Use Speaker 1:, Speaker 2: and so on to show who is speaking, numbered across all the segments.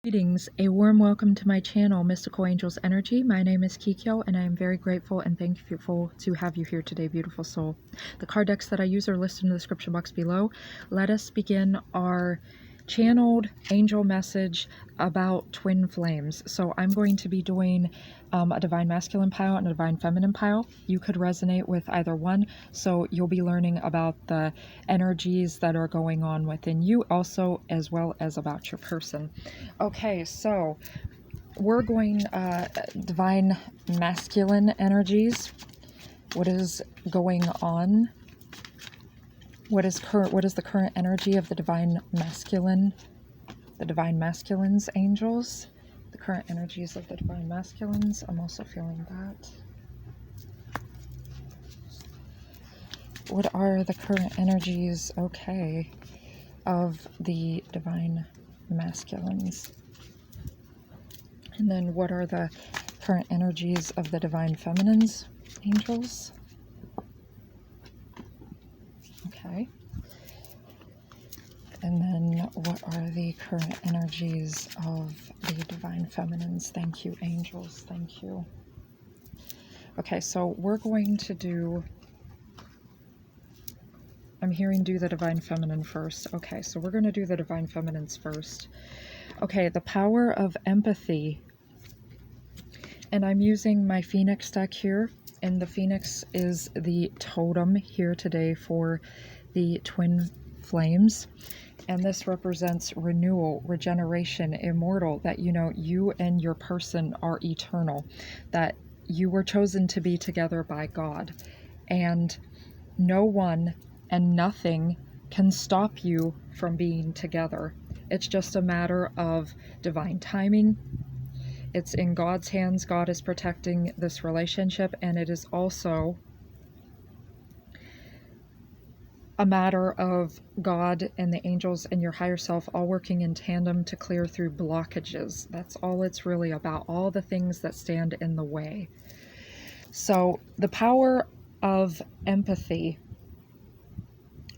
Speaker 1: Greetings, a warm welcome to my channel, Mystical Angels Energy. My name is Kikyo, and I am very grateful and thankful to have you here today, beautiful soul. The card decks that I use are listed in the description box below. Let us begin our channeled angel message about twin flames. So I'm going to be doing a divine masculine pile and a divine feminine pile. You could resonate with either one, so you'll be learning about the energies that are going on within you also, as well as about your person. Okay, so we're going divine masculine energies. What is going on? What is the current energy of the divine masculines angels? The current energies of the divine masculines. I'm also feeling that. What are the current energies, okay, of the divine masculines? And then what are the current energies of the divine feminines angels? Okay. And then what are the current energies of the divine feminines? Thank you, angels. Thank you. Okay, so we're going to do, I'm hearing do the divine feminine first. Okay, so we're going to do the divine feminines first. Okay, the power of empathy. And I'm using my Phoenix deck here. And the Phoenix is the totem here today for the twin flames. And this represents renewal, regeneration, immortal, that, you know, you and your person are eternal, that you were chosen to be together by God. And no one and nothing can stop you from being together. It's just a matter of divine timing. It's in God's hands. God is protecting this relationship, and it is also a matter of God and the angels and your higher self all working in tandem to clear through blockages. That's all it's really about, all the things that stand in the way. So the power of empathy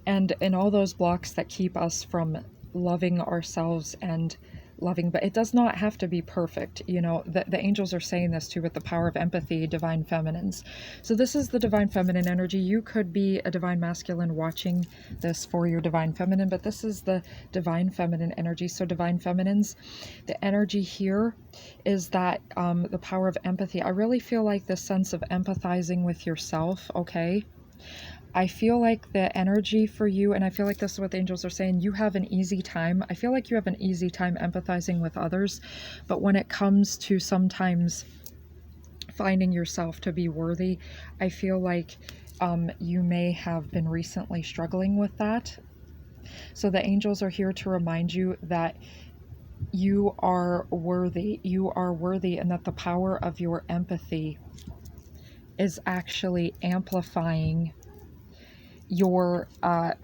Speaker 1: and all those blocks that keep us from loving ourselves and loving, but it does not have to be perfect. You know, the angels are saying this too with the power of empathy, divine feminines. So this is the divine feminine energy. You could be a divine masculine watching this for your divine feminine, but this is the divine feminine energy. So divine feminines, the energy here is that the power of empathy. I really feel like this sense of empathizing with yourself, okay? I feel like the energy for you, and I feel like this is what the angels are saying, you have an easy time. I feel like you have an easy time empathizing with others, but when it comes to sometimes finding yourself to be worthy, I feel like you may have been recently struggling with that. So the angels are here to remind you that you are worthy. You are worthy, and that the power of your empathy is actually amplifying your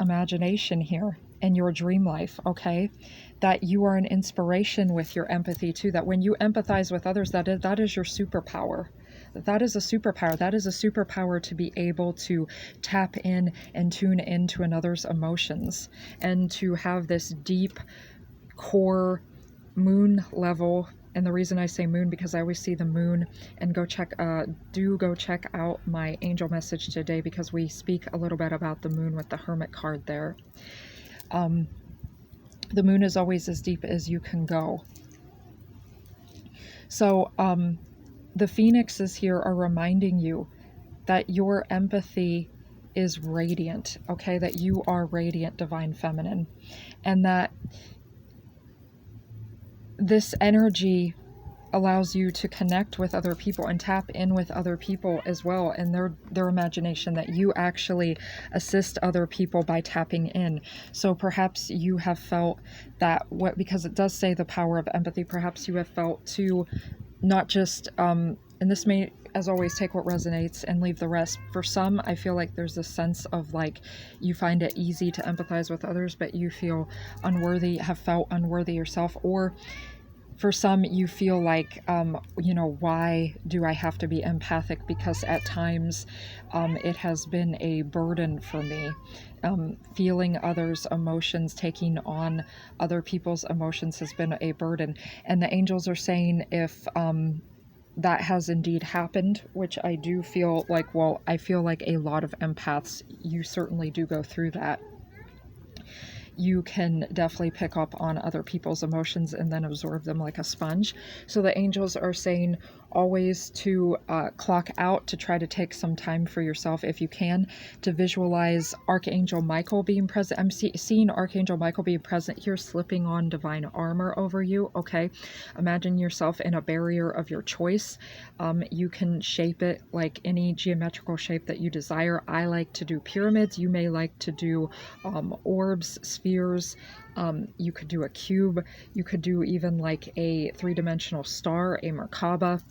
Speaker 1: imagination here and your dream life, okay? That you are an inspiration with your empathy too, that when you empathize with others, that is your superpower. That is a superpower. That is a superpower to be able to tap in and tune into another's emotions, and to have this deep core moon level. And the reason I say moon, because I always see the moon, and go check out my angel message today, because we speak a little bit about the moon with the Hermit card there. The moon is always as deep as you can go. So the phoenixes here are reminding you that your empathy is radiant, okay? That you are radiant, divine feminine, and that this energy allows you to connect with other people and tap in with other people as well, and their imagination, that you actually assist other people by tapping in. So perhaps you have felt that, because it does say the power of empathy, perhaps you have felt to not just and this may, as always, take what resonates and leave the rest. For some, I feel like there's this sense of like you find it easy to empathize with others, but you feel unworthy, have felt unworthy yourself. Or For some, you feel like, why do I have to be empathic? Because at times it has been a burden for me. Feeling others' emotions, taking on other people's emotions has been a burden. And the angels are saying if that has indeed happened, which I do feel like, well, I feel like a lot of empaths, you certainly do go through that. You can definitely pick up on other people's emotions and then absorb them like a sponge. So the angels are saying always to clock out, to try to take some time for yourself if you can, to visualize Archangel Michael being present. I'm seeing Archangel Michael being present here, slipping on divine armor over you. Okay, imagine yourself in a barrier of your choice. You can shape it like any geometrical shape that you desire. I like to do pyramids. You may like to do orbs, spheres. You could do a cube. You could do even like a three-dimensional star, a Merkaba.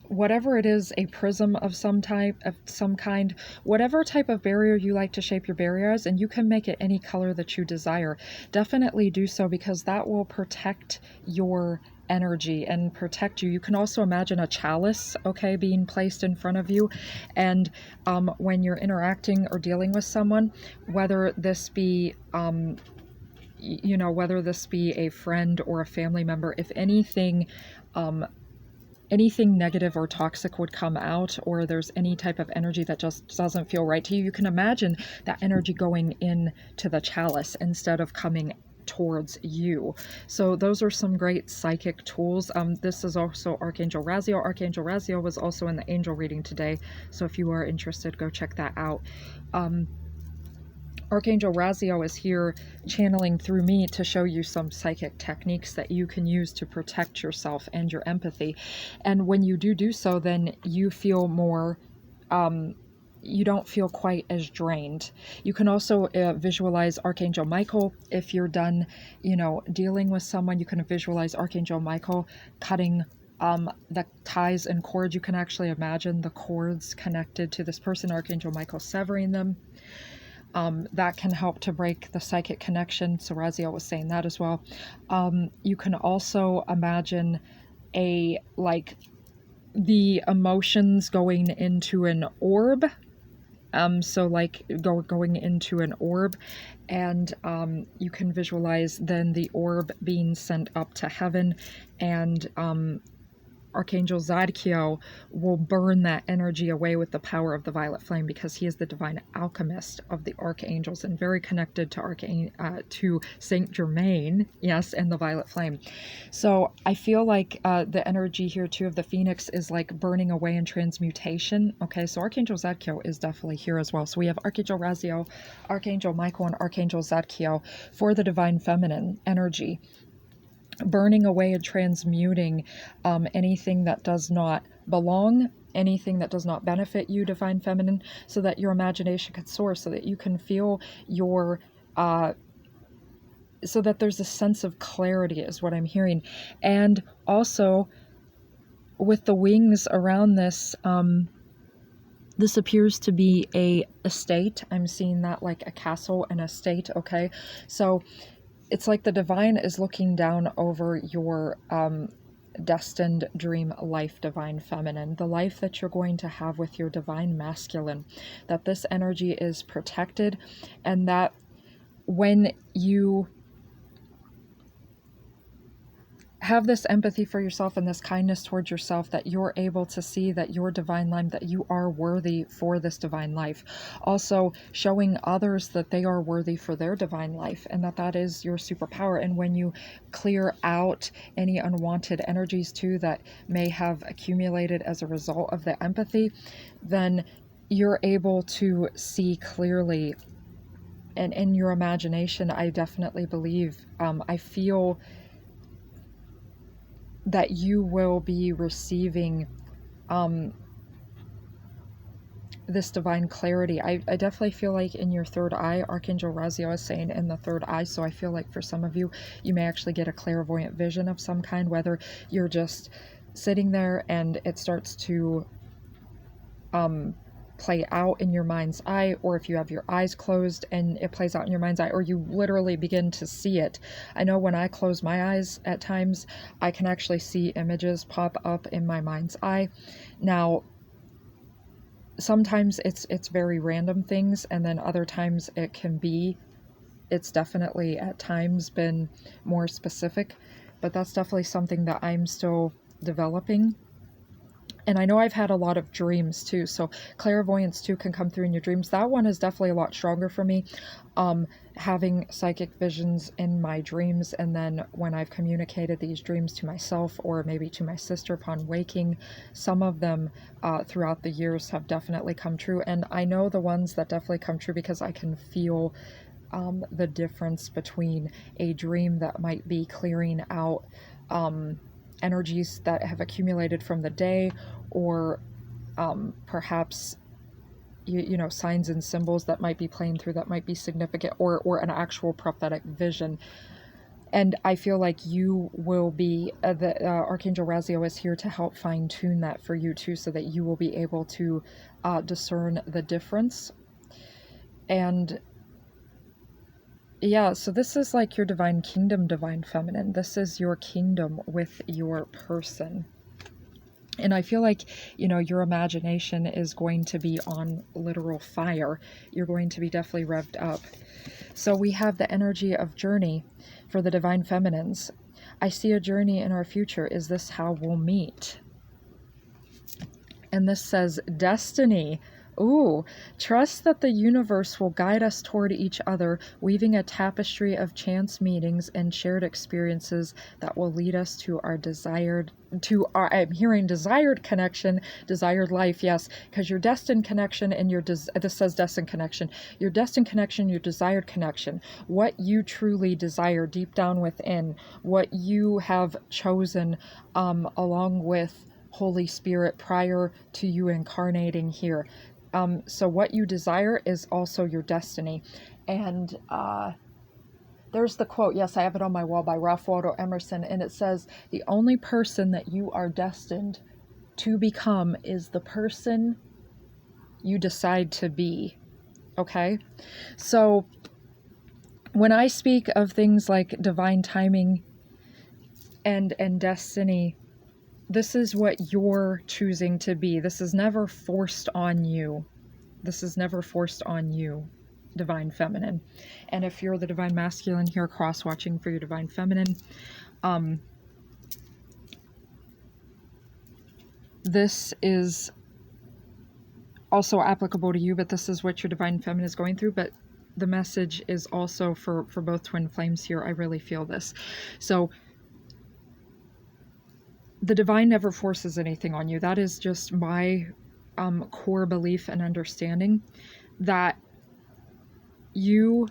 Speaker 1: Whatever it is, a prism of some type, of some kind, whatever type of barrier you like to shape your barrier as, and you can make it any color that you desire. Definitely do so, because that will protect your energy and protect you. You can also imagine a chalice, okay, being placed in front of you, and when you're interacting or dealing with someone, whether this be whether this be a friend or a family member, if anything negative or toxic would come out, or there's any type of energy that just doesn't feel right to you, you can imagine that energy going into the chalice instead of coming towards you. So those are some great psychic tools. This is also Archangel Raziel. Archangel Raziel was also in the angel reading today, so if you are interested, go check that out. Archangel Raziel is here channeling through me to show you some psychic techniques that you can use to protect yourself and your empathy. And when you do so, then you feel more, you don't feel quite as drained. You can also visualize Archangel Michael. If you're done, dealing with someone, you can visualize Archangel Michael cutting the ties and cords. You can actually imagine the cords connected to this person, Archangel Michael severing them. That can help to break the psychic connection. So Raziel was saying that as well. You can also imagine the emotions going into an orb. So like going into an orb, and you can visualize then the orb being sent up to heaven, and Archangel Zadkiel will burn that energy away with the power of the violet flame, because he is the divine alchemist of the archangels and very connected to Saint Germain, yes, and the violet flame. So I feel like the energy here too of the phoenix is like burning away and transmutation. Okay, so Archangel Zadkiel is definitely here as well. So we have Archangel Raziel, Archangel Michael, and Archangel Zadkiel for the divine feminine energy, burning away and transmuting anything that does not belong, anything that does not benefit you, divine feminine, so that your imagination can soar, so that you can feel your so that there's a sense of clarity is what I'm hearing. And also with the wings around this, this appears to be a estate. I'm seeing that like a castle, an estate. Okay, so it's like the divine is looking down over your destined dream life, divine feminine, the life that you're going to have with your divine masculine, that this energy is protected, and that when you have this empathy for yourself and this kindness towards yourself, that you're able to see that your divine life, that you are worthy for this divine life. Also showing others that they are worthy for their divine life, and that that is your superpower. And when you clear out any unwanted energies too that may have accumulated as a result of the empathy, then you're able to see clearly. And in your imagination, I definitely believe, I feel that you will be receiving this divine clarity. I definitely feel like in your third eye, Archangel Raziel is saying in the third eye, so I feel like for some of you, you may actually get a clairvoyant vision of some kind, whether you're just sitting there and it starts to play out in your mind's eye, or if you have your eyes closed and it plays out in your mind's eye, or you literally begin to see it. I know when I close my eyes at times, I can actually see images pop up in my mind's eye. Now, sometimes it's very random things, and then other times it's definitely at times been more specific, but that's definitely something that I'm still developing. And I know I've had a lot of dreams too, so clairvoyance too can come through in your dreams. That one is definitely a lot stronger for me, having psychic visions in my dreams, and then when I've communicated these dreams to myself or maybe to my sister upon waking, some of them throughout the years have definitely come true. And I know the ones that definitely come true because I can feel the difference between a dream that might be clearing out energies that have accumulated from the day, or perhaps you know, signs and symbols that might be playing through that might be significant, or an actual prophetic vision. And I feel like you will be, Archangel Raziel is here to help fine tune that for you too, so that you will be able to discern the difference. And yeah, so this is like your divine kingdom, divine feminine. This is your kingdom with your person. And I feel like, you know, your imagination is going to be on literal fire. You're going to be definitely revved up. So we have the energy of journey for the divine feminines. I see a journey in our future. Is this how we'll meet? And this says destiny. Ooh, trust that the universe will guide us toward each other, weaving a tapestry of chance meetings and shared experiences that will lead us to our I'm hearing desired connection, desired life, yes, because your destined connection and this says destined connection, your destined connection, your desired connection, what you truly desire deep down within, what you have chosen, along with Holy Spirit prior to you incarnating here. So what you desire is also your destiny. And there's the quote, yes, I have it on my wall, by Ralph Waldo Emerson, and it says, the only person that you are destined to become is the person you decide to be. Okay? So when I speak of things like divine timing and destiny, this is what you're choosing to be. This is never forced on you. This is never forced on you, divine feminine. And if you're the divine masculine here, cross-watching for your divine feminine, this is also applicable to you, but this is what your divine feminine is going through. But the message is also for both twin flames here. I really feel this. So the divine never forces anything on you. That is just my core belief and understanding, that you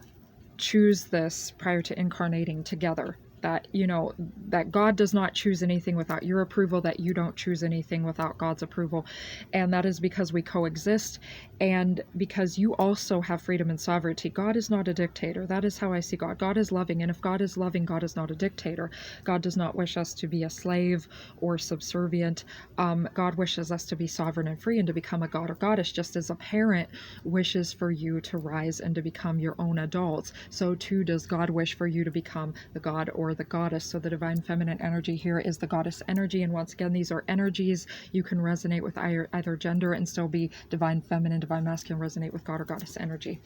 Speaker 1: choose this prior to incarnating together. That, you know, that God does not choose anything without your approval, that you don't choose anything without God's approval. And that is because we coexist, and because you also have freedom and sovereignty. God is not a dictator. That is how I see God. God is loving, and if God is loving, God is not a dictator. God does not wish us to be a slave or subservient. God wishes us to be sovereign and free and to become a god or goddess, just as a parent wishes for you to rise and to become your own adults. So too does God wish for you to become the god or the goddess. So the divine feminine energy here is the goddess energy. And once again, these are energies. You can resonate with either gender and still be divine feminine, divine masculine, resonate with god or goddess energy.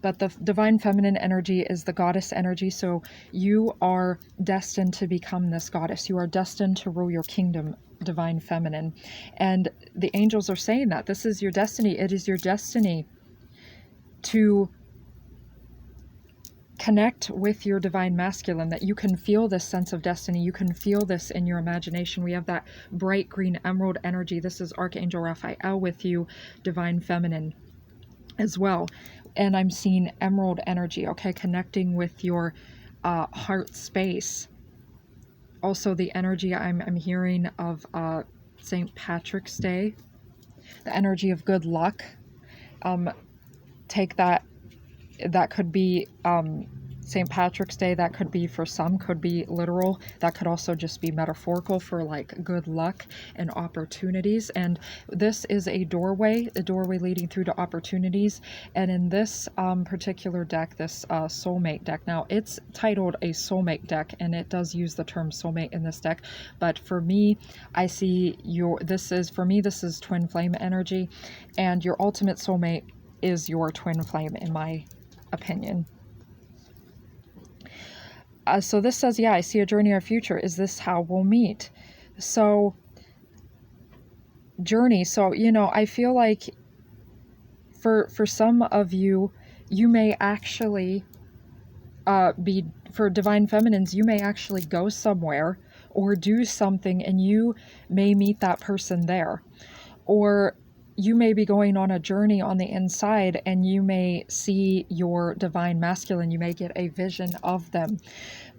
Speaker 1: But the divine feminine energy is the goddess energy. So you are destined to become this goddess. You are destined to rule your kingdom, divine feminine. And the angels are saying that this is your destiny. It is your destiny to connect with your divine masculine, that you can feel this sense of destiny. You can feel this in your imagination. We have that bright green emerald energy. This is Archangel Raphael with you, divine feminine as well. And I'm seeing emerald energy, okay, connecting with your heart space. Also the energy I'm hearing of St. Patrick's Day, the energy of good luck. Take that could be St. Patrick's Day, that could be for some, could be literal. That could also just be metaphorical for like good luck and opportunities. And this is a doorway leading through to opportunities. And in this particular deck, this Soulmate deck, now it's titled a Soulmate deck, and it does use the term soulmate in this deck. But for me, I see this is twin flame energy, and your ultimate soulmate is your twin flame, in my opinion. So this says, yeah, I see a journey or future. Is this how we'll meet? So journey. So, you know, I feel like for some of you, you may actually for divine feminines, you may actually go somewhere or do something, and you may meet that person there. Or you may be going on a journey on the inside, and you may see your divine masculine. You may get a vision of them.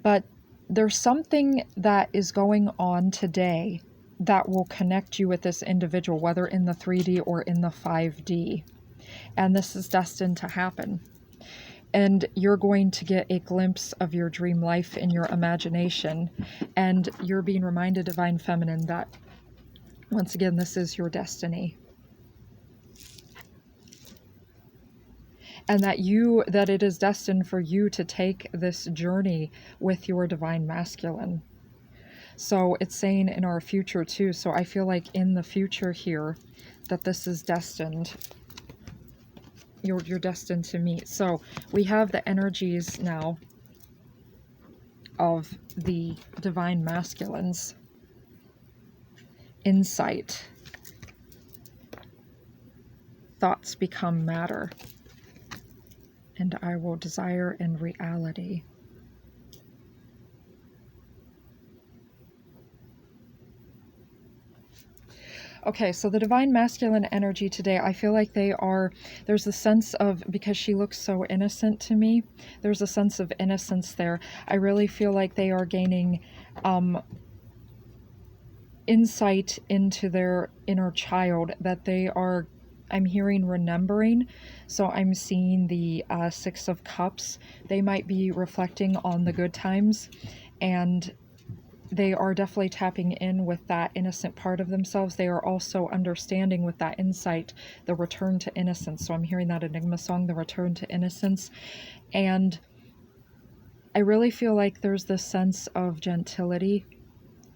Speaker 1: But there's something that is going on today that will connect you with this individual, whether in the 3D or in the 5D. And this is destined to happen. And you're going to get a glimpse of your dream life in your imagination. And you're being reminded, divine feminine, that once again, this is your destiny. And that it is destined for you to take this journey with your divine masculine. So it's saying in our future too. So I feel like in the future here, that this is destined. You're destined to meet. So we have the energies now of the divine masculines. Insight. Thoughts become matter. And I will desire in reality. Okay, so the divine masculine energy today, I feel like there's a sense of, because she looks so innocent to me, there's a sense of innocence there. I really feel like they are gaining insight into their inner child, that they are, I'm hearing remembering. So I'm seeing the 6 of Cups. They might be reflecting on the good times, and they are definitely tapping in with that innocent part of themselves. They are also understanding with that insight the return to innocence. So I'm hearing that Enigma song, the return to innocence. And I really feel like there's this sense of gentility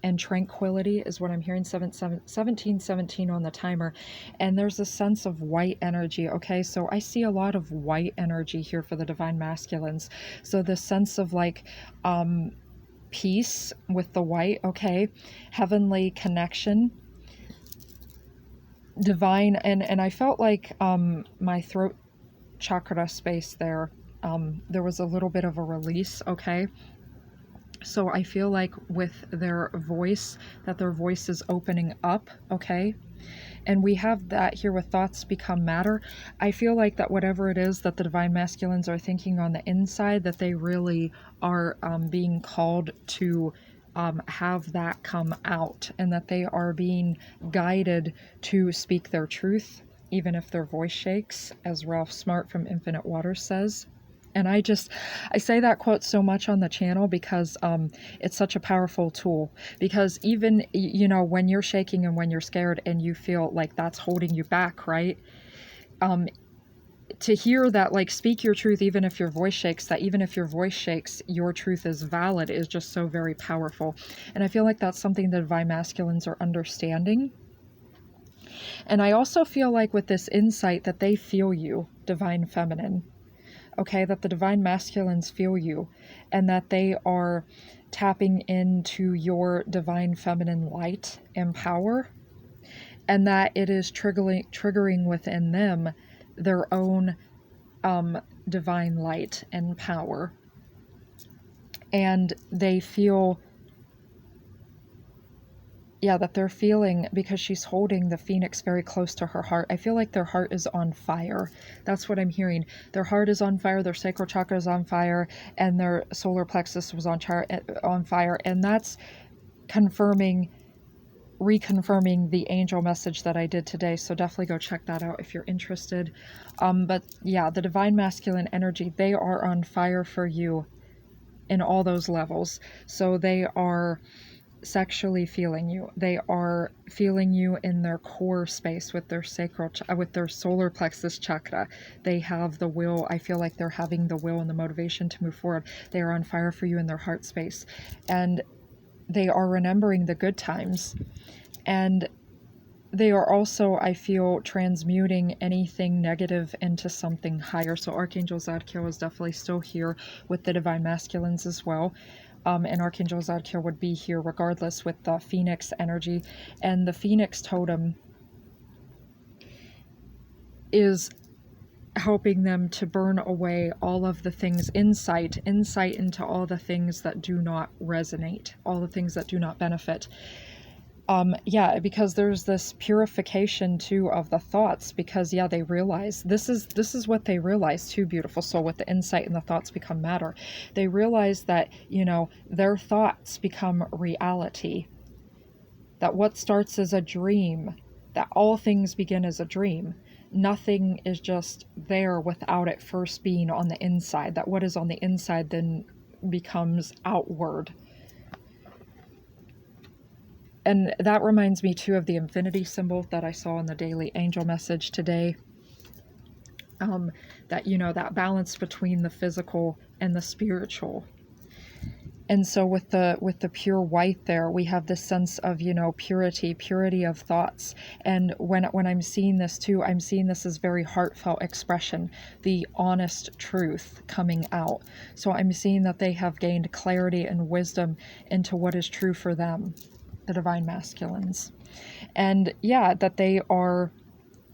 Speaker 1: and tranquility is what I'm hearing. 1717 on the timer. And there's a sense of white energy. Okay, so I see a lot of white energy here for the divine masculines. So the sense of like peace with the white, okay, heavenly connection, divine, and I felt like my throat chakra space there was a little bit of a release, okay. So I feel like with their voice, that their voice is opening up, okay. And we have that here with thoughts become matter. I feel like that whatever it is that the divine masculines are thinking on the inside, that they really are being called to have that come out, and that they are being guided to speak their truth, even if their voice shakes, as Ralph Smart from Infinite Waters says. And I say that quote so much on the channel because it's such a powerful tool. Because even, you know, when you're shaking and when you're scared and you feel like that's holding you back, right? To hear that, like, speak your truth, even if your voice shakes, that even if your voice shakes, your truth is valid, is just so very powerful. And I feel like that's something the divine masculines are understanding. And I also feel like with this insight that they feel you, divine feminine. Okay, that the divine masculines feel you, and that they are tapping into your divine feminine light and power, and that it is triggering within them their own divine light and power. And they feel, yeah, that they're feeling, because she's holding the phoenix very close to her heart. I feel like their heart is on fire. That's what I'm hearing. Their heart is on fire, their sacral chakra is on fire, and their solar plexus was on fire. And that's reconfirming the angel message that I did today. So definitely go check that out if you're interested. But yeah, the divine masculine energy, they are on fire for you, in all those levels. So they are sexually feeling you. They are feeling you in their core space with their sacral, with their solar plexus chakra. They have the will. I feel like they're having the will and the motivation to move forward. They are on fire for you in their heart space. And they are remembering the good times. And they are also, I feel, transmuting anything negative into something higher. So Archangel Zadkiel is definitely still here with the Divine Masculines as well. And Archangel Zadkiel would be here regardless with the Phoenix energy. And the Phoenix totem is helping them to burn away all of the things, insight into all the things that do not resonate, all the things that do not benefit. Yeah, because there's this purification too of the thoughts, because yeah, they realize this is what they realize too, beautiful soul, with the insight and the thoughts become matter. They realize that, you know, their thoughts become reality. That what starts as a dream, that all things begin as a dream. Nothing is just there without it first being on the inside. That what is on the inside then becomes outward. And that reminds me too of the infinity symbol that I saw in the daily angel message today. That, you know, that balance between the physical and the spiritual. And so with the pure white there, we have this sense of, you know, purity of thoughts. And when I'm seeing this too, I'm seeing this as very heartfelt expression, the honest truth coming out. So I'm seeing that they have gained clarity and wisdom into what is true for them, the Divine Masculines. And yeah, that they are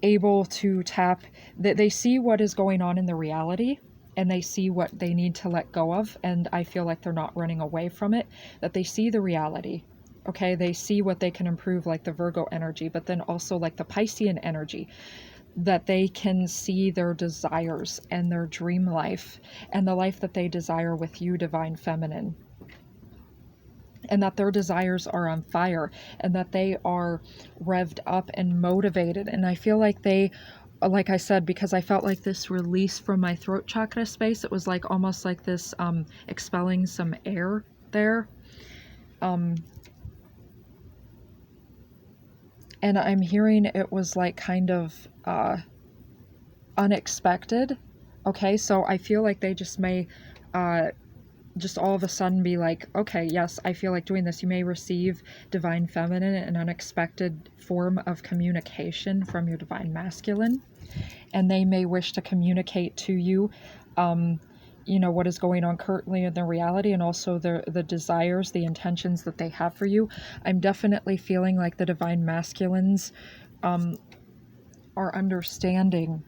Speaker 1: able to tap, that they see what is going on in the reality, and they see what they need to let go of. And I feel like they're not running away from it, that they see the reality. Okay, they see what they can improve, like the Virgo energy, but then also like the Piscean energy, that they can see their desires and their dream life and the life that they desire with you, Divine Feminine. And that their desires are on fire, and that they are revved up and motivated. And I feel like they, like I said, because I felt like this release from my throat chakra space, it was like almost like this expelling some air there. And I'm hearing it was like kind of unexpected. Okay, so I feel like they just may just all of a sudden be like, okay, yes, I feel like doing this. You may receive Divine Feminine, an unexpected form of communication from your Divine Masculine, and they may wish to communicate to you, you know, what is going on currently in the reality, and also the desires, the intentions that they have for you. I'm definitely feeling like the Divine Masculines are understanding.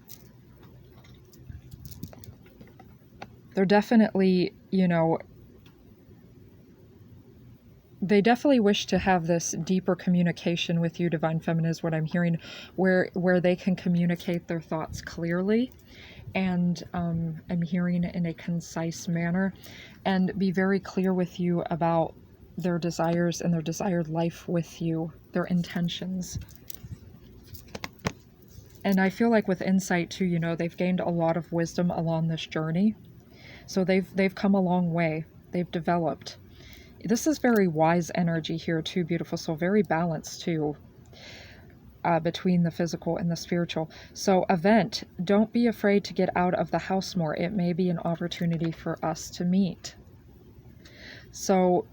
Speaker 1: They're definitely, you know, they definitely wish to have this deeper communication with you, Divine Feminine, is what I'm hearing, where they can communicate their thoughts clearly, and I'm hearing in a concise manner, and be very clear with you about their desires and their desired life with you, their intentions. And I feel like with insight too, you know, they've gained a lot of wisdom along this journey. So they've come a long way. They've developed. This is very wise energy here too, beautiful soul. Very balanced too, between the physical and the spiritual. So event, don't be afraid to get out of the house more. It may be an opportunity for us to meet. So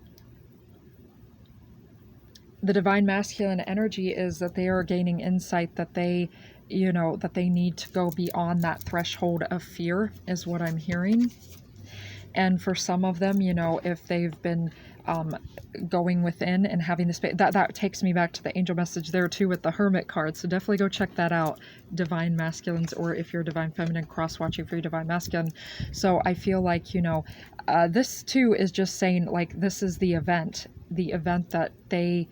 Speaker 1: the Divine Masculine energy is that they are gaining insight, that they, you know, that they need to go beyond that threshold of fear, is what I'm hearing. And for some of them, you know, if they've been going within and having this, that takes me back to the angel message there too with the Hermit card. So definitely go check that out, Divine Masculines, or if you're Divine Feminine, cross-watching for your Divine Masculine. So I feel like, you know, this too is just saying, like, this is the event that they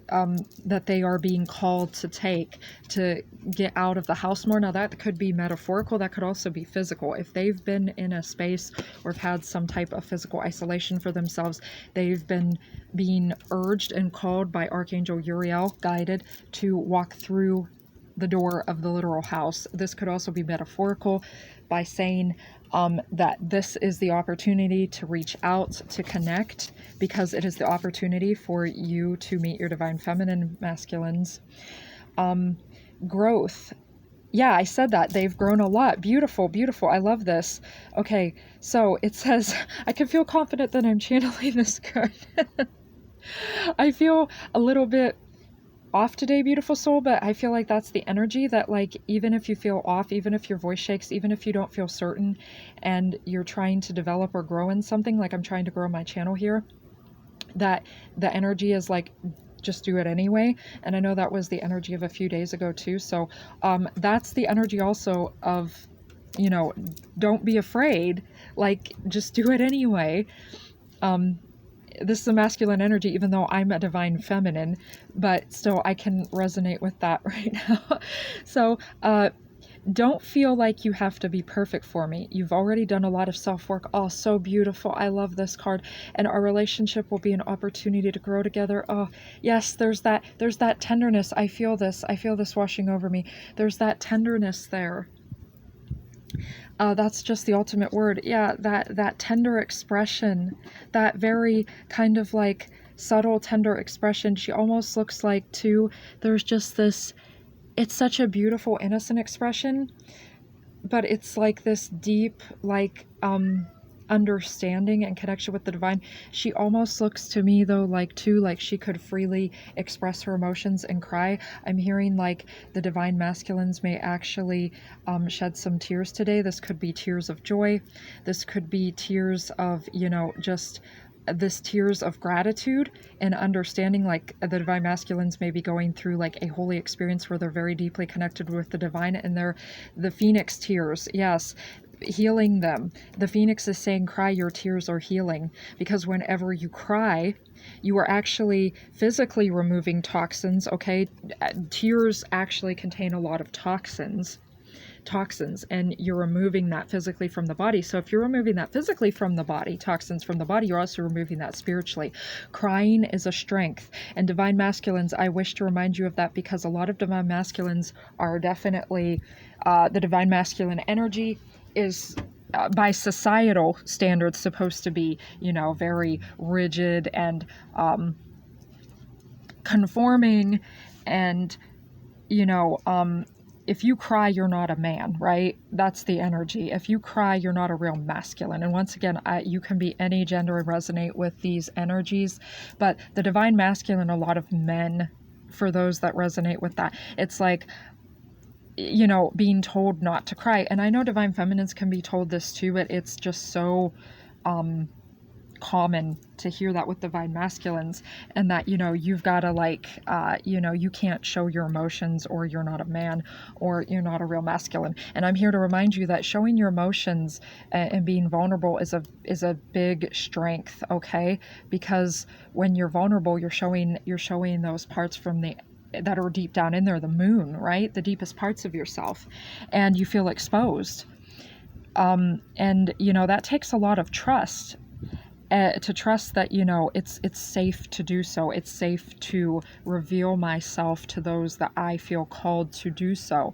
Speaker 1: are being called to take, to get out of the house more. Now that could be metaphorical, that could also be physical. If they've been in a space or have had some type of physical isolation for themselves, they've been being urged and called by Archangel Uriel, guided to walk through the door of the literal house. This could also be metaphorical by saying, that this is the opportunity to reach out, to connect, because it is the opportunity for you to meet your divine feminine masculines. Growth. Yeah, I said that. They've grown a lot. Beautiful, beautiful. I love this. Okay, so it says, I can feel confident that I'm channeling this good. I feel a little bit off today, beautiful soul, but I feel like that's the energy that, like, even if you feel off, even if your voice shakes, even if you don't feel certain and you're trying to develop or grow in something, like I'm trying to grow my channel here, that the energy is like, just do it anyway. And I know that was the energy of a few days ago too. So that's the energy also of, you know, don't be afraid, like just do it anyway. This is a masculine energy, even though I'm a divine feminine, but still I can resonate with that right now. So don't feel like you have to be perfect for me. You've already done a lot of self-work. Oh, so beautiful. I love this card. And our relationship will be an opportunity to grow together. Oh, yes, there's that tenderness. I feel this washing over me. There's that tenderness there. That's just the ultimate word. Yeah, that tender expression, that very kind of like subtle, tender expression. She almost looks like too, there's just this, it's such a beautiful, innocent expression, but it's like this deep, like, understanding and connection with the divine. She almost looks to me though like too, like she could freely express her emotions and cry. I'm hearing like the divine masculines may actually shed some tears today. This could be tears of joy. This could be tears of, you know, just this tears of gratitude and understanding, like the divine masculines may be going through like a holy experience where they're very deeply connected with the divine, and they're the phoenix tears. Yes, healing them. The phoenix is saying cry, your tears are healing, because whenever you cry, you are actually physically removing toxins. Okay, tears actually contain a lot of toxins, and you're removing that physically from the body. So if you're removing that physically from the body, toxins from the body, you're also removing that spiritually. Crying is a strength, and divine masculines, I wish to remind you of that, because a lot of divine masculines are definitely the divine masculine energy is by societal standards supposed to be, you know, very rigid and conforming, and you know, if you cry, you're not a man, right? That's the energy. If you cry, you're not a real masculine. And once again, you can be any gender and resonate with these energies, but the divine masculine, a lot of men, for those that resonate with that, it's like, you know, being told not to cry. And I know divine feminines can be told this too, but it's just so common to hear that with divine masculines, and that, you know, you've got to like, you know, you can't show your emotions, or you're not a man, or you're not a real masculine. And I'm here to remind you that showing your emotions and being vulnerable is a big strength, okay? Because when you're vulnerable, you're showing those parts from the that are deep down in there, the moon, right? The deepest parts of yourself, and you feel exposed. And you know, that takes a lot of trust. To trust that, you know, it's safe to do so. It's safe to reveal myself to those that I feel called to do so.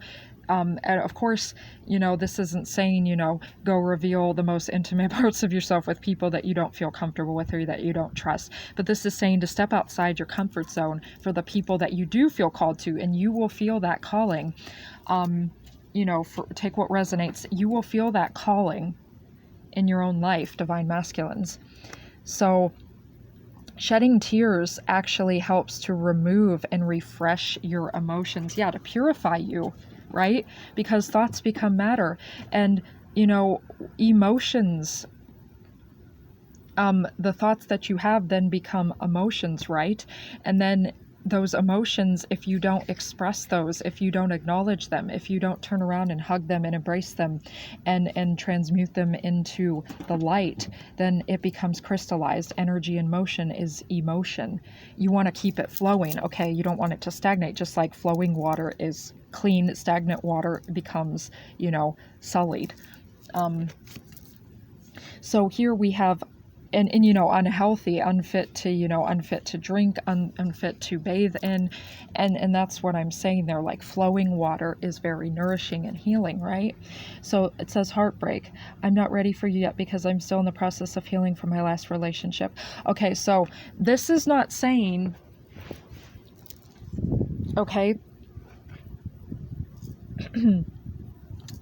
Speaker 1: And of course, you know, this isn't saying, you know, go reveal the most intimate parts of yourself with people that you don't feel comfortable with or that you don't trust. But this is saying to step outside your comfort zone for the people that you do feel called to, and you will feel that calling. You know, take what resonates. You will feel that calling in your own life, divine masculines. So shedding tears actually helps to remove and refresh your emotions. Yeah, to purify you, right? Because thoughts become matter. And, you know, emotions, the thoughts that you have then become emotions, right? And then those emotions, if you don't express those, if you don't acknowledge them, if you don't turn around and hug them and embrace them and transmute them into the light, then it becomes crystallized. Energy in motion is emotion. You want to keep it flowing, okay? You don't want it to stagnate, just like flowing water is clean. Stagnant water becomes, you know, sullied. So here we have and you know, unhealthy, unfit to, you know, unfit to drink, unfit to bathe in. And that's what I'm saying there. Like, flowing water is very nourishing and healing, right? So it says heartbreak. I'm not ready for you yet because I'm still in the process of healing from my last relationship. Okay, so this is not saying, okay,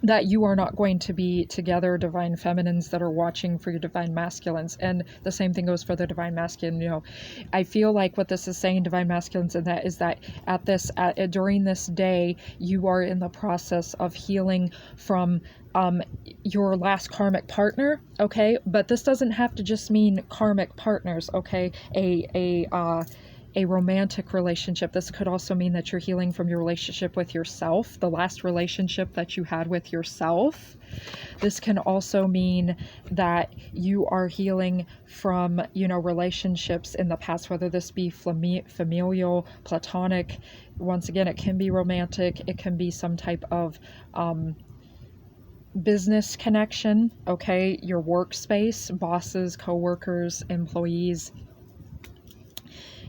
Speaker 1: that you are not going to be together, divine feminines that are watching for your divine masculines. And the same thing goes for the divine masculine. You know, I feel like what this is saying, divine masculines, and that is that during this day, you are in the process of healing from your last karmic partner. Okay, but this doesn't have to just mean karmic partners. Okay, a romantic relationship. This could also mean that you're healing from your relationship with yourself, the last relationship that you had with yourself. This can also mean that you are healing from, you know, relationships in the past, whether this be familial, platonic. Once again, it can be romantic. It can be some type of business connection, okay? Your workspace, bosses, coworkers, employees.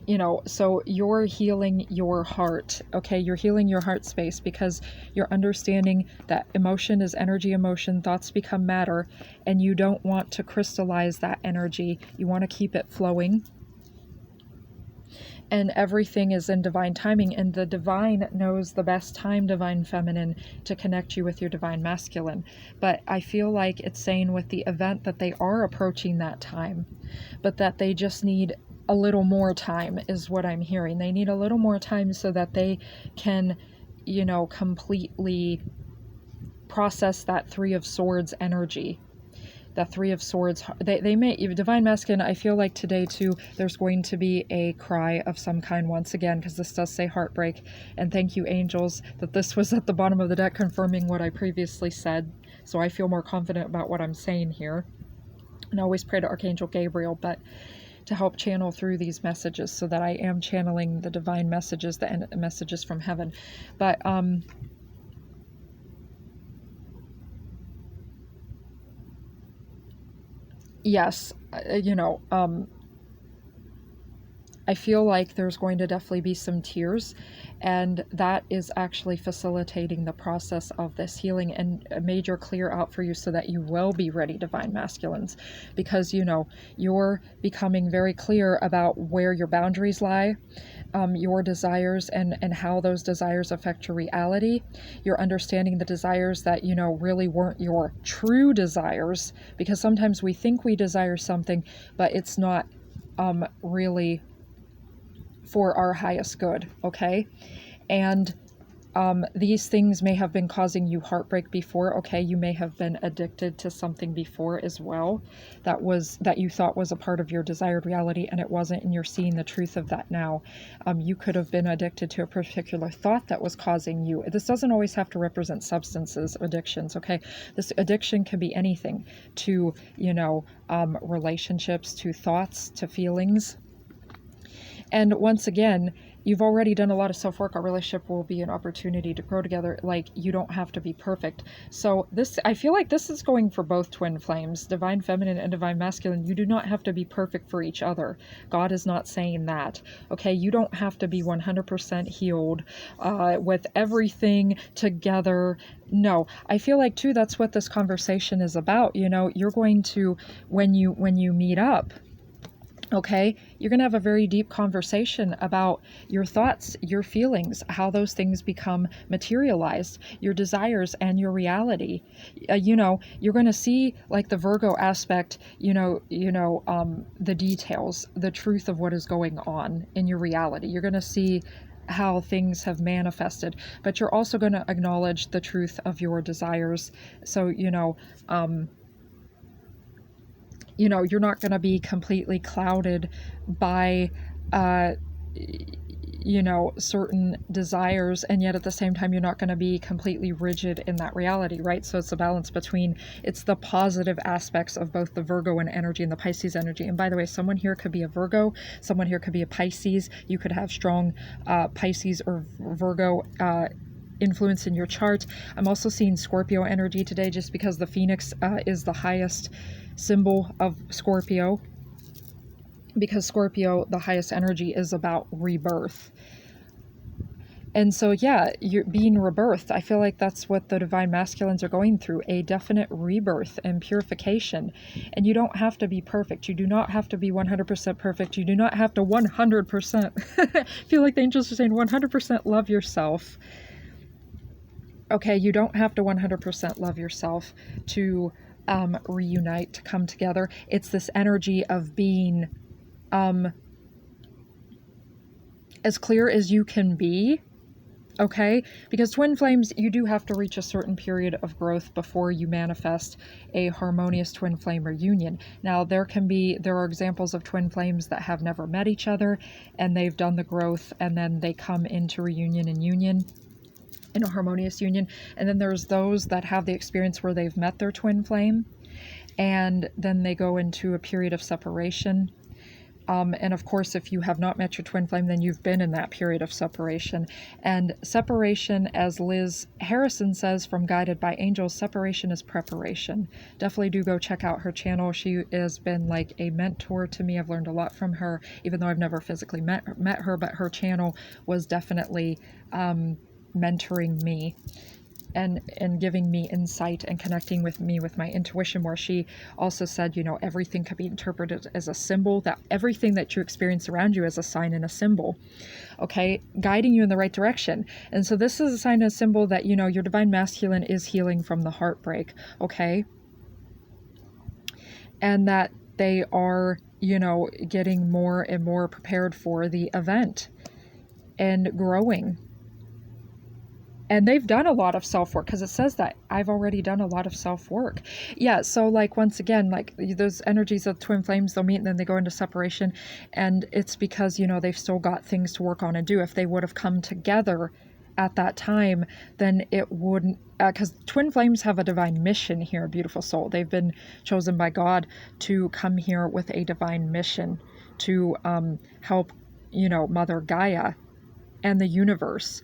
Speaker 1: You know, so you're healing your heart, okay? You're healing your heart space because you're understanding that emotion is energy, emotion, thoughts become matter, and you don't want to crystallize that energy. You want to keep it flowing. And everything is in divine timing, and the divine knows the best time, divine feminine, to connect you with your divine masculine. But I feel like it's saying with the event that they are approaching that time, but that they just need a little more time is what I'm hearing. They need a little more time so that they can, you know, completely process that Three of Swords energy. The Three of Swords, they may, divine masculine, I feel like today too, there's going to be a cry of some kind once again, because this does say heartbreak. And thank you, angels, that this was at the bottom of the deck confirming what I previously said. So I feel more confident about what I'm saying here. And I always pray to Archangel Gabriel, but to help channel through these messages so that I am channeling the divine messages, the messages from heaven. But yes, you know, I feel like there's going to definitely be some tears, and that is actually facilitating the process of this healing and a major clear out for you so that you will be ready, divine masculines, because, you know, you're becoming very clear about where your boundaries lie, your desires and how those desires affect your reality. You're understanding the desires that, you know, really weren't your true desires, because sometimes we think we desire something, but it's not really for our highest good, okay? And these things may have been causing you heartbreak before, okay? You may have been addicted to something before as well that you thought was a part of your desired reality, and it wasn't, and you're seeing the truth of that now. You could have been addicted to a particular thought that was causing you. This doesn't always have to represent substances, addictions, okay? This addiction can be anything, to, you know, relationships, to thoughts, to feelings. And once again, you've already done a lot of self-work. Our relationship will be an opportunity to grow together. Like, you don't have to be perfect. So this, I feel like this is going for both twin flames, divine feminine and divine masculine. You do not have to be perfect for each other. God is not saying that. Okay, you don't have to be 100% healed with everything together. No, I feel like too, that's what this conversation is about. You know, you're going to, when you meet up, okay, you're going to have a very deep conversation about your thoughts, your feelings, how those things become materialized, your desires and your reality. You know, you're going to see, like, the Virgo aspect, the details, the truth of what is going on in your reality. You're going to see how things have manifested, but you're also going to acknowledge the truth of your desires. So, you're not going to be completely clouded by, certain desires, and yet at the same time, you're not going to be completely rigid in that reality, right? So it's a balance between, it's the positive aspects of both the Virgo and energy and the Pisces energy. And by the way, someone here could be a Virgo, someone here could be a Pisces. You could have strong Pisces or Virgo influence in your chart. I'm also seeing Scorpio energy today, just because the Phoenix is the highest symbol of Scorpio. because Scorpio, the highest energy, is about rebirth. And so, yeah, you're being rebirthed. I feel like that's what the divine masculines are going through, a definite rebirth and purification. And you don't have to be perfect. You do not have to be 100% perfect. You do not have to 100%. I feel like the angels are saying 100% love yourself. Okay, you don't have to 100% love yourself to reunite, to come together. It's this energy of being as clear as you can be. Okay, because twin flames, you do have to reach a certain period of growth before you manifest a harmonious twin flame reunion. Now, there are examples of twin flames that have never met each other and they've done the growth and then they come into reunion and union in a harmonious union. And then there's those that have the experience where they've met their twin flame and then they go into a period of separation. And of course, if you have not met your twin flame, then you've been in that period of separation. And separation, as Liz Harrison says from Guided by Angels, separation is preparation. Definitely do go check out her channel. She has been like a mentor to me. I've learned a lot from her, even though I've never physically met her, but her channel was definitely mentoring me and giving me insight and connecting with me with my intuition, where she also said, you know, everything could be interpreted as a symbol, that everything that you experience around you is a sign and a symbol, okay, guiding you in the right direction. And so this is a sign and a symbol that, you know, your divine masculine is healing from the heartbreak, okay, and that they are, you know, getting more and more prepared for the event and growing. And they've done a lot of self-work, because it says that I've already done a lot of self-work. Yeah, so like once again, like those energies of twin flames, they'll meet and then they go into separation. And it's because, you know, they've still got things to work on and do. If they would have come together at that time, then it wouldn't, because twin flames have a divine mission here, beautiful soul. They've been chosen by God to come here with a divine mission to help, you know, Mother Gaia and the universe.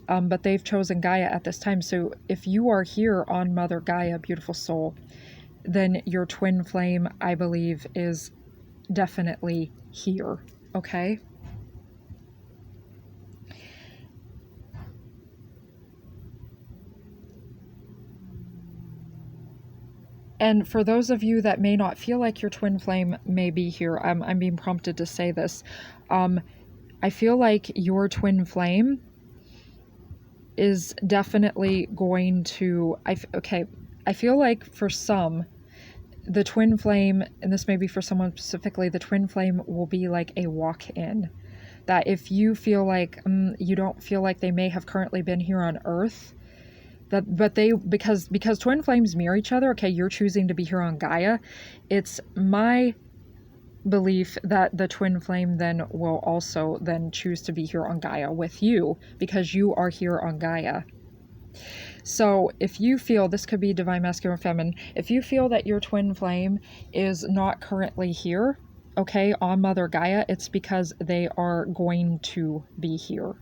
Speaker 1: But they've chosen Gaia at this time. So if you are here on Mother Gaia, beautiful soul, then your twin flame, I believe, is definitely here. Okay? And for those of you that may not feel like your twin flame may be here, I'm being prompted to say this. I feel like your twin flame is definitely going to, I feel like for some, the twin flame, and this may be for someone specifically, the twin flame will be like a walk-in. That if you feel like you don't feel like they may have currently been here on Earth, but they, because twin flames mirror each other, okay, you're choosing to be here on Gaia, it's my belief that the twin flame then will also then choose to be here on Gaia with you, because you are here on Gaia. So if you feel, this could be divine masculine or feminine, if you feel that your twin flame is not currently here, okay, on Mother Gaia, it's because they are going to be here.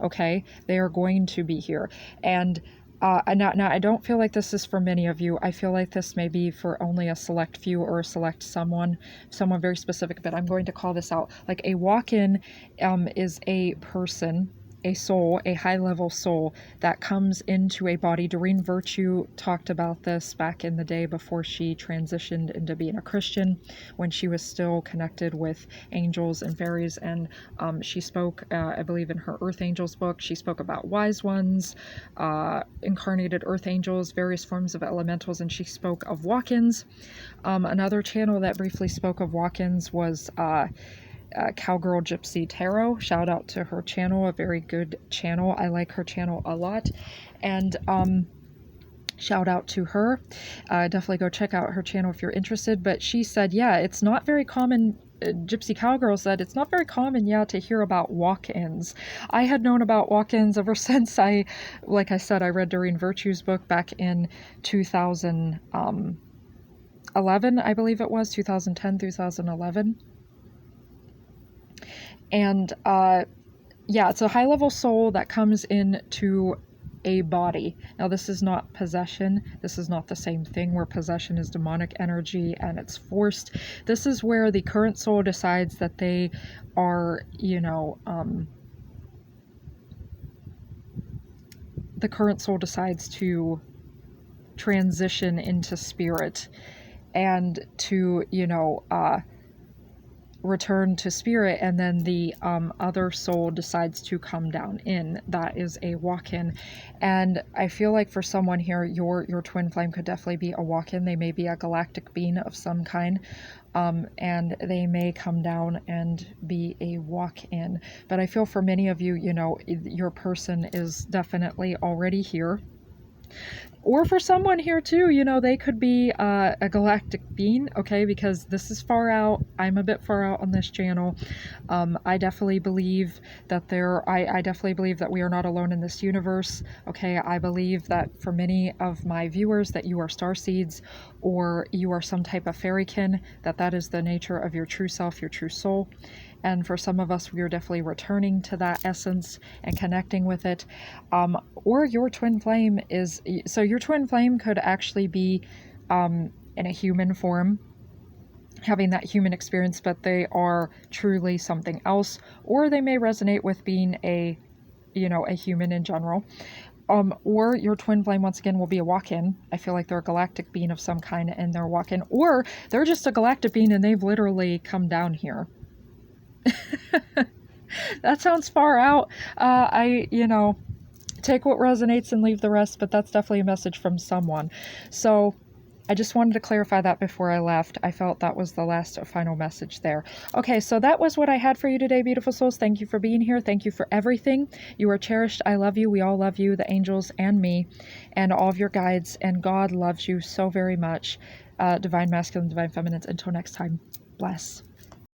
Speaker 1: Okay, they are going to be here. And now, I don't feel like this is for many of you. I feel like this may be for only a select few or a select someone very specific, but I'm going to call this out. Like a walk-in is a person, a soul, a high-level soul that comes into a body. Doreen Virtue talked about this back in the day before she transitioned into being a Christian, when she was still connected with angels and fairies, and she spoke, I believe in her Earth Angels book, she spoke about wise ones, incarnated Earth Angels, various forms of elementals, and she spoke of walk-ins. Another channel that briefly spoke of walk-ins was Cowgirl Gypsy Tarot. Shout out to her channel, a very good channel. I like her channel a lot, and shout out to her. Definitely go check out her channel if you're interested. But she said, yeah, it's not very common. Gypsy Cowgirl said it's not very common, to hear about walk-ins. I had known about walk-ins ever since like I said, I read Doreen Virtue's book back in 2011, I believe it was, 2010, 2011. And yeah, it's a high-level soul that comes in to a body. Now, this is not possession. This is not the same thing, where possession is demonic energy and it's forced. This is where the current soul decides that they are, the current soul decides to transition into spirit and to, return to spirit, and then the other soul decides to come down in. That is a walk-in. And I feel like for someone here, your twin flame could definitely be a walk-in. They may be a galactic being of some kind, and they may come down and be a walk-in. But I feel for many of you, your person is definitely already here. Or for someone here too, they could be a galactic being, okay, because this is far out. I'm a bit far out on this channel. I definitely believe that I definitely believe that we are not alone in this universe, okay. I believe that for many of my viewers that you are starseeds, or you are some type of fairykin, that is the nature of your true self, your true soul. And for some of us, we are definitely returning to that essence and connecting with it. Or your twin flame is, so your twin flame could actually be in a human form, having that human experience, but they are truly something else. Or they may resonate with being a human in general. Or your twin flame, once again, will be a walk-in. I feel like they're a galactic being of some kind and they're walk-in. Or they're just a galactic being and they've literally come down here. That sounds far out. Take what resonates and leave the rest, but that's definitely a message from someone. So I just wanted to clarify that before I left. I felt that was the last final message there. Okay, so that was what I had for you today, beautiful souls. Thank you for being here. Thank you for everything. You are cherished. I love you. We all love you, the angels and me, and all of your guides. And God loves you so very much. Divine masculine, divine feminine. Until next time, bless.